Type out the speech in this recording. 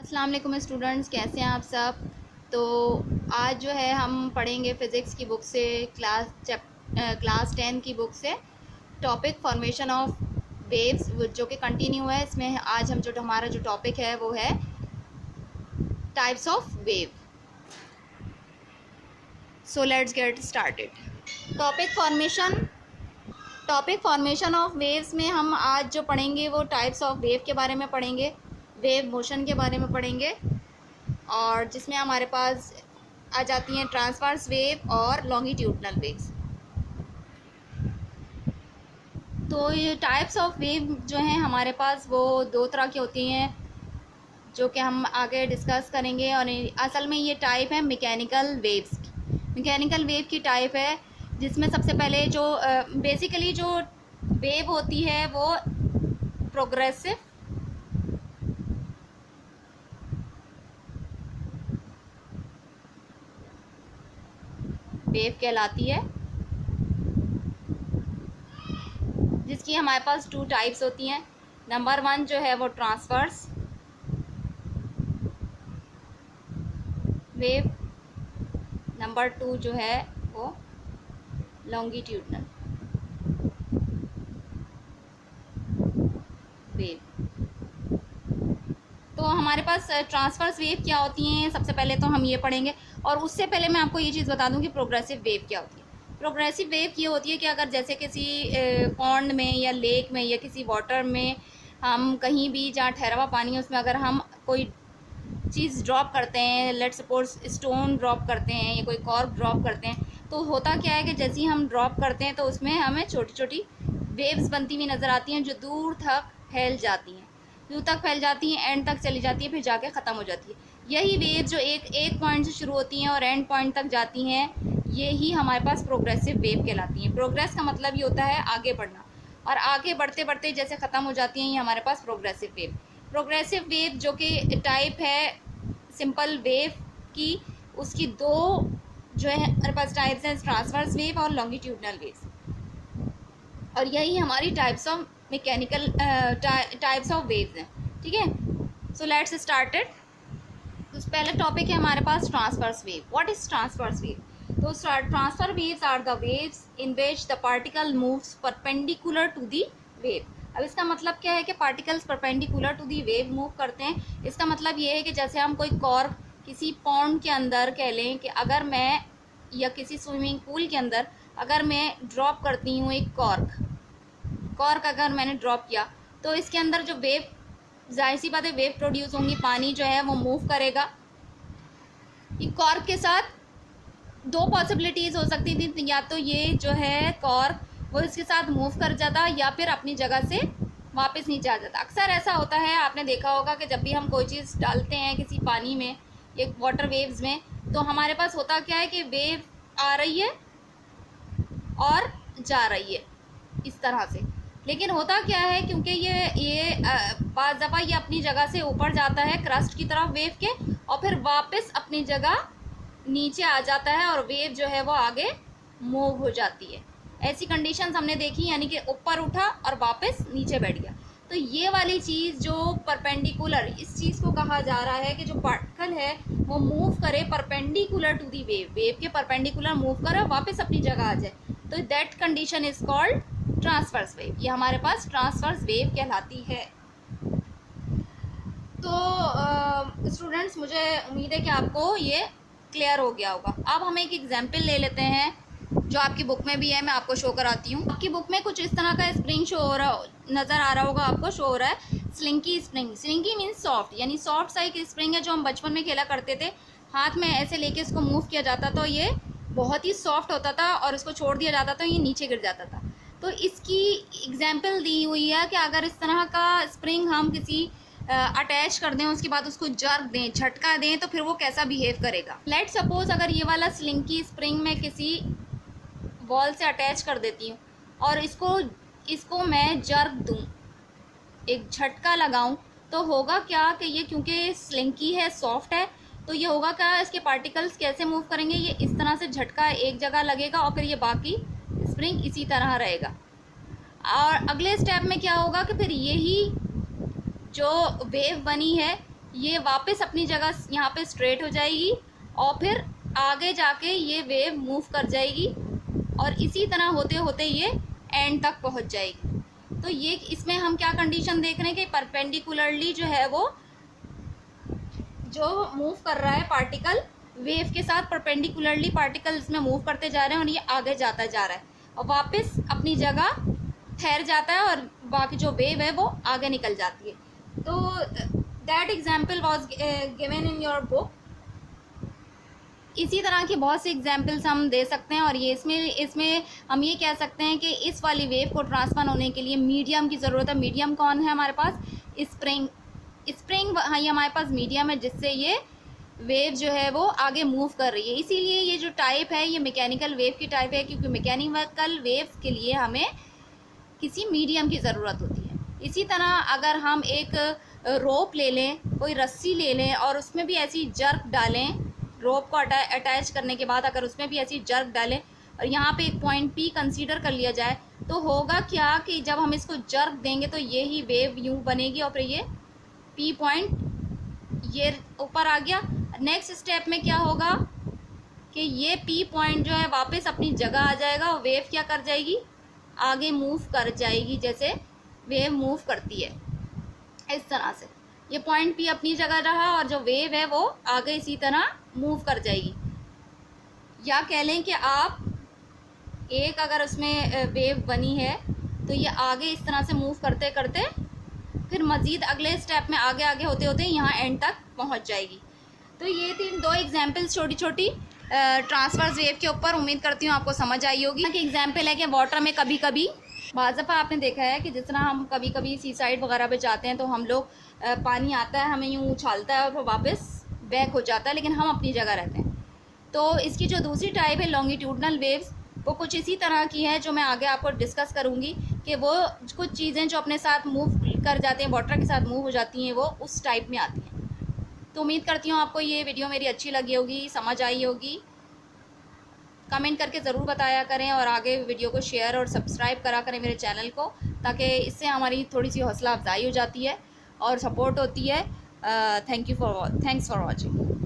अस्सलाम वालेकुम स्टूडेंट्स, कैसे हैं आप सब। तो आज जो है हम पढ़ेंगे फ़िज़िक्स की बुक से क्लास 10 की बुक से टॉपिक फॉर्मेशन ऑफ वेव्स, जो कि कंटिन्यू है। इसमें आज हम हमारा जो टॉपिक है वो है types of wave. So let's get started. Topic formation of waves में हम आज जो पढ़ेंगे वो टाइप्स ऑफ वेव के बारे में पढ़ेंगे, वेव मोशन के बारे में पढ़ेंगे, और जिसमें हमारे पास आ जाती हैं ट्रांसवर्स वेव और लॉन्गिट्यूडनल वेव्स। तो ये टाइप्स ऑफ वेव जो हैं हमारे पास वो दो तरह की होती हैं, जो कि हम आगे डिस्कस करेंगे। और असल में ये टाइप है मैकेनिकल वेव्स की। मैकेनिकल वेव की टाइप है जिसमें सबसे पहले जो बेसिकली जो वेव होती है वो प्रोग्रेसिव वेव कहलाती है, जिसकी हमारे पास टू टाइप्स होती हैं। नंबर 1 जो है वो ट्रांसवर्स वेव, नंबर 2 जो है वो लॉन्गिट्यूडनल वेव। तो हमारे पास ट्रांसवर्स वेव क्या होती हैं, सबसे पहले तो हम ये पढ़ेंगे। और उससे पहले मैं आपको ये चीज़ बता दूं कि प्रोग्रेसिव वेव क्या होती है। प्रोग्रेसिव वेव ये होती है कि अगर जैसे किसी पॉन्ड में या लेक में या किसी वाटर में हम कहीं भी जहाँ ठहरा हुआ पानी है उसमें अगर हम कोई चीज़ ड्रॉप करते हैं, लेट्स सपोज स्टोन ड्रॉप करते हैं या कोई कॉर्क ड्रॉप करते हैं, तो होता क्या है कि जैसे ही हम ड्रॉप करते हैं तो उसमें हमें छोटी छोटी वेव्स बनती हुई नज़र आती हैं, जो दूर तक फैल जाती हैं, एंड तक चली जाती है, फिर जाके ख़त्म हो जाती है। यही वेव जो एक पॉइंट से शुरू होती हैं और एंड पॉइंट तक जाती हैं, ये ही हमारे पास प्रोग्रेसिव वेव कहलाती हैं। प्रोग्रेस का मतलब ये होता है आगे बढ़ना, और आगे बढ़ते बढ़ते जैसे ख़त्म हो जाती हैं, ये हमारे पास प्रोग्रेसिव वेव जो कि टाइप है सिंपल वेव की, उसकी दो जो है हमारे पास टाइप्स हैं, ट्रांसवर्स वेव और लॉन्गिट्यूडनल वेव। और यही हमारी types of mechanical types of waves हैं। ठीक है, सो लेट्स स्टार्ट इट। तो पहला टॉपिक है हमारे पास transverse wave. What is transverse wave? तो transfer waves are the waves in which the particle moves perpendicular to the wave. अब इसका मतलब क्या है कि particles perpendicular to the wave move करते हैं। इसका मतलब ये है कि जैसे हम कोई कॉर्क किसी पॉन्ड के अंदर कह लें कि अगर मैं, या किसी स्विमिंग पूल के अंदर अगर मैं ड्रॉप करती हूँ एक कॉर्क अगर मैंने ड्रॉप किया, तो इसके अंदर जो वेव, जाहिर सी बात है वेव प्रोड्यूस होंगी, पानी जो है वो मूव करेगा। ये कॉर्क के साथ दो पॉसिबिलिटीज़ हो सकती थी, या तो ये जो है कॉर्क वो इसके साथ मूव कर जाता या फिर अपनी जगह से वापस नीचे आ जाता। अक्सर ऐसा होता है, आपने देखा होगा कि जब भी हम कोई चीज़ डालते हैं किसी पानी में, एक वाटर वेव्स में, तो हमारे पास होता क्या है कि वेव आ रही है और जा रही है इस तरह से। लेकिन होता क्या है, क्योंकि ये बाज़ दफ़ा ये अपनी जगह से ऊपर जाता है क्रस्ट की तरफ वेव के, और फिर वापस अपनी जगह नीचे आ जाता है और वेव जो है वो आगे मूव हो जाती है। ऐसी कंडीशंस हमने देखी, यानी कि ऊपर उठा और वापस नीचे बैठ गया। तो ये वाली चीज़ जो परपेंडिकुलर, इस चीज़ को कहा जा रहा है कि जो पार्टिकल है वो मूव करे परपेंडिकुलर टू दी वेव के परपेंडिकुलर मूव करे, वापस अपनी जगह आ जाए, तो that condition is called transverse wave. ये हमारे पास ट्रांसवर्स वेव कहलाती है। तो स्टूडेंट्स, मुझे उम्मीद है कि आपको ये क्लियर हो गया होगा। अब हम एक एग्जाम्पल ले लेते हैं जो आपकी बुक में भी है, मैं आपको शो कराती हूँ। आपकी बुक में कुछ इस तरह का स्प्रिंग शो हो रहा, नज़र आ रहा होगा आपको, शो हो रहा है slinky spring. Slinky means soft, यानी सॉफ्ट सा एक स्प्रिंग है जो हम बचपन में खेला करते थे, हाथ में ऐसे लेके इसको मूव किया जाता था, ये बहुत ही सॉफ्ट होता था, और इसको छोड़ दिया जाता था, ये नीचे गिर जाता था। तो इसकी एग्जाम्पल दी हुई है कि अगर इस तरह का स्प्रिंग हम किसी अटैच कर दें, उसके बाद उसको जर्क दें, झटका दें, तो फिर वो कैसा बिहेव करेगा। लेट्स सपोज अगर ये वाला स्लिंकी स्प्रिंग मैं किसी वॉल से अटैच कर देती हूँ और इसको मैं जर्क दूँ, एक झटका लगाऊँ, तो होगा क्या कि ये, क्योंकि स्लिंकी है, सॉफ्ट है, तो ये होगा क्या, इसके पार्टिकल्स कैसे मूव करेंगे, ये इस तरह से झटका एक जगह लगेगा और फिर ये बाकी स्प्रिंग इसी तरह रहेगा। और अगले स्टेप में क्या होगा कि फिर यही जो वेव बनी है ये वापस अपनी जगह यहाँ पे स्ट्रेट हो जाएगी और फिर आगे जाके ये वेव मूव कर जाएगी और इसी तरह होते होते ये एंड तक पहुँच जाएगी। तो ये इसमें हम क्या कंडीशन देख रहे हैं कि परपेंडिकुलरली जो है वो जो मूव कर रहा है पार्टिकल, वेव के साथ परपेंडिकुलरली पार्टिकल इसमें मूव करते जा रहे हैं और ये आगे जाता जा रहा है और वापस अपनी जगह ठहर जाता है और बाकी जो वेव है वो आगे निकल जाती है। तो that example was given in your book. इसी तरह की बहुत सी एग्जाम्पल्स हम दे सकते हैं और ये इसमें हम ये कह सकते हैं कि इस वाली वेव को ट्रांसफर होने के लिए मीडियम की ज़रूरत है। मीडियम कौन है हमारे पास? स्प्रिंग हाँ, ये हमारे पास मीडियम है जिससे ये वेव जो है वो आगे मूव कर रही है। इसीलिए ये जो टाइप है ये मैकेनिकल वेव की टाइप है, क्योंकि मैकेनिकल वेव्स के लिए हमें किसी मीडियम की ज़रूरत होती है। इसी तरह अगर हम एक रोप ले लें, कोई रस्सी ले लें और उसमें भी ऐसी जर्क डालें, रोप को अटैच करने के बाद अगर उसमें भी ऐसी जर्क डालें और यहाँ पे एक पॉइंट P कंसीडर कर लिया जाए, तो होगा क्या कि जब हम इसको जर्क देंगे तो ये ही वेव यूँ बनेगी और फिर ये P पॉइंट ये ऊपर आ गया। नेक्स्ट स्टेप में क्या होगा कि ये P पॉइंट जो है वापस अपनी जगह आ जाएगा और वेव क्या कर जाएगी? आगे मूव कर जाएगी, जैसे वेव मूव करती है इस तरह से। ये पॉइंट P अपनी जगह रहा और जो वेव है वो आगे इसी तरह मूव कर जाएगी। या कह लें कि आप एक अगर उसमें वेव बनी है तो ये आगे इस तरह से मूव करते करते फिर मज़ीद अगले स्टेप में आगे आगे होते होते यहाँ एंड तक पहुँच जाएगी। तो ये थी 2 एग्जाम्पल्स छोटी छोटी ट्रांसवर्स वेव के ऊपर। उम्मीद करती हूँ आपको समझ आई होगी। कि एग्जाम्पल है कि वाटर में कभी कभी बाज़ दफ़ा आपने देखा है कि जिस तरह हम कभी कभी सी साइड वगैरह पे जाते हैं तो हम लोग पानी आता है, हमें यूँ उछालता है और फिर वापस बैक हो जाता है, लेकिन हम अपनी जगह रहते हैं। तो इसकी जो दूसरी टाइप है लॉन्गिट्यूडनल वेव्स, वो कुछ इसी तरह की है जो मैं आगे आपको डिस्कस करूँगी कि वो कुछ चीज़ें जो अपने साथ मूव कर जाते हैं, वाटर के साथ मूव हो जाती हैं, वो उस टाइप में आती हैं। तो उम्मीद करती हूँ आपको ये वीडियो मेरी अच्छी लगी होगी, समझ आई होगी। कमेंट करके ज़रूर बताया करें और आगे वीडियो को शेयर और सब्सक्राइब करा करें मेरे चैनल को, ताकि इससे हमारी थोड़ी सी हौसला अफजाई हो जाती है और सपोर्ट होती है। Thanks for watching.